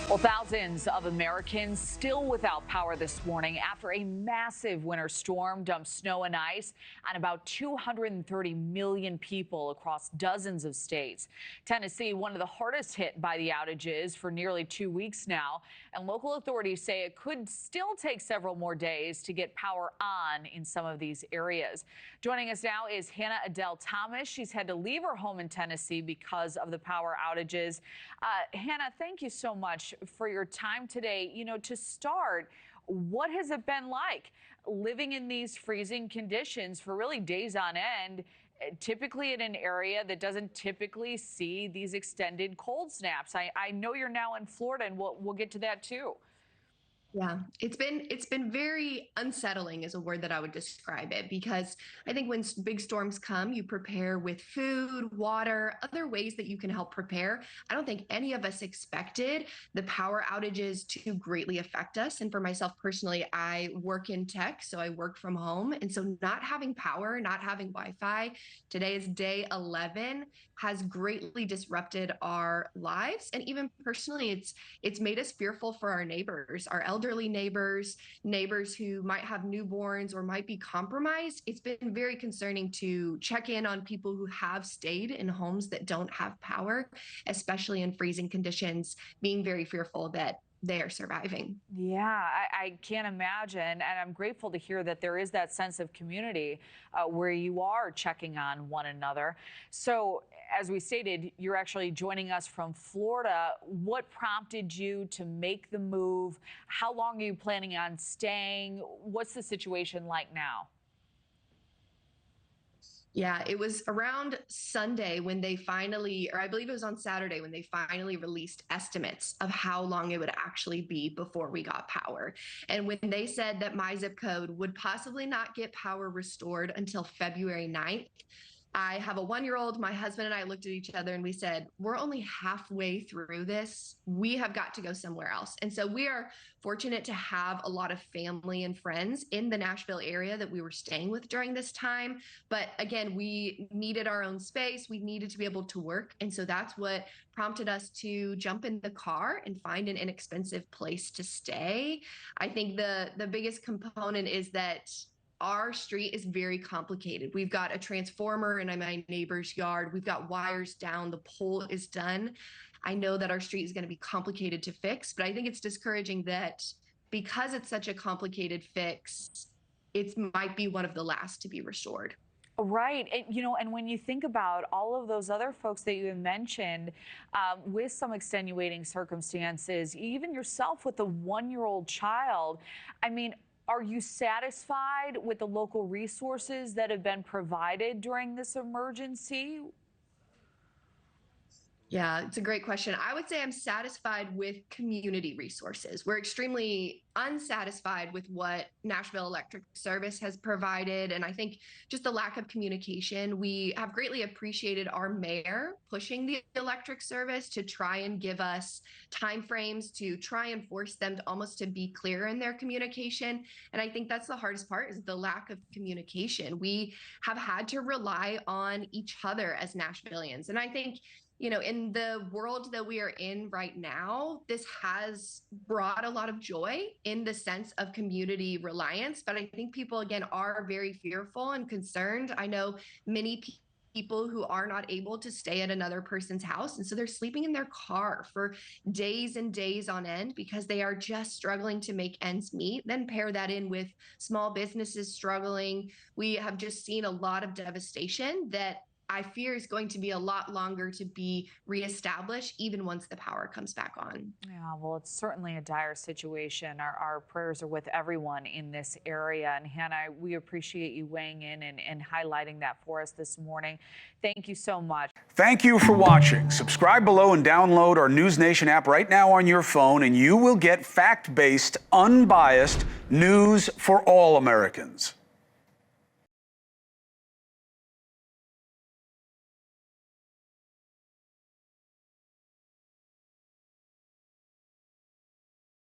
Well, thousands of Americans still without power this morning after a massive winter storm dumped snow and ice on about 230 million people across dozens of states. Tennessee, one of the hardest hit by the outages for nearly 2 weeks now, and local authorities say it could still take several more days to get power on in some of these areas. Joining us now is Adele Thomas. She's had to leave her home in Tennessee because of the power outages. Hannah, thank you so much for your time today. To start, what has it been like living in these freezing conditions for really days on end, typically in an area that doesn't typically see these extended cold snaps? I know you're now in Florida, and we'll get to that too. Yeah, it's been very unsettling is a word that I would describe it, because I think when big storms come, you prepare with food, water, other ways that you can help prepare. I don't think any of us expected the power outages to greatly affect us. And for myself personally, I work in tech, so I work from home. And so not having power, not having Wi-Fi, today is day 11, has greatly disrupted our lives. And even personally, it's made us fearful for our neighbors, our elderly neighbors, neighbors who might have newborns or might be compromised. It's been very concerning to check in on people who have stayed in homes that don't have power, especially in freezing conditions, being very fearful that they are surviving. Yeah, I can't imagine. And I'm grateful to hear that there is that sense of community where you are checking on one another. So, as we stated, you're actually joining us from Florida. What prompted you to make the move? How long are you planning on staying? What's the situation like now? Yeah, it was around Sunday when they finally, or I believe it was on Saturday when they finally released estimates of how long it would actually be before we got power. And when they said that my zip code would possibly not get power restored until February 9th, I have a 1-year-old. My husband and I looked at each other and we said, we're only halfway through this. We have got to go somewhere else. And so we are fortunate to have a lot of family and friends in the Nashville area that we were staying with during this time. But again, we needed our own space. We needed to be able to work. And so that's what prompted us to jump in the car and find an inexpensive place to stay. I think the biggest component is that our street is very complicated. We've got a transformer in my neighbor's yard. We've got wires down. The pole is done. I know that our street is going to be complicated to fix, but I think it's discouraging that because it's such a complicated fix, it might be one of the last to be restored. Right. And when you think about all of those other folks that you have mentioned with some extenuating circumstances, even yourself with a 1-year-old child, I mean, are you satisfied with the local resources that have been provided during this emergency? Yeah, it's a great question. I would say I'm satisfied with community resources. We're extremely unsatisfied with what Nashville Electric Service has provided. And I think just the lack of communication, we have greatly appreciated our mayor pushing the electric service to try and give us timeframes, to try and force them to almost to be clear in their communication. And I think that's the hardest part, is the lack of communication. We have had to rely on each other as Nashvillians. And I think, in the world that we are in right now, this has brought a lot of joy in the sense of community reliance. But I think people, again, are very fearful and concerned. I know many people who are not able to stay at another person's house. And so they're sleeping in their car for days and days on end because they are just struggling to make ends meet. Then pair that in with small businesses struggling. We have just seen a lot of devastation that I fear is going to be a lot longer to be reestablished, even once the power comes back on. Yeah, well, it's certainly a dire situation. Our prayers are with everyone in this area. And Hannah, we appreciate you weighing in and highlighting that for us this morning. Thank you so much. Thank you for watching. Subscribe below and download our NewsNation app right now on your phone, and you will get fact-based, unbiased news for all Americans.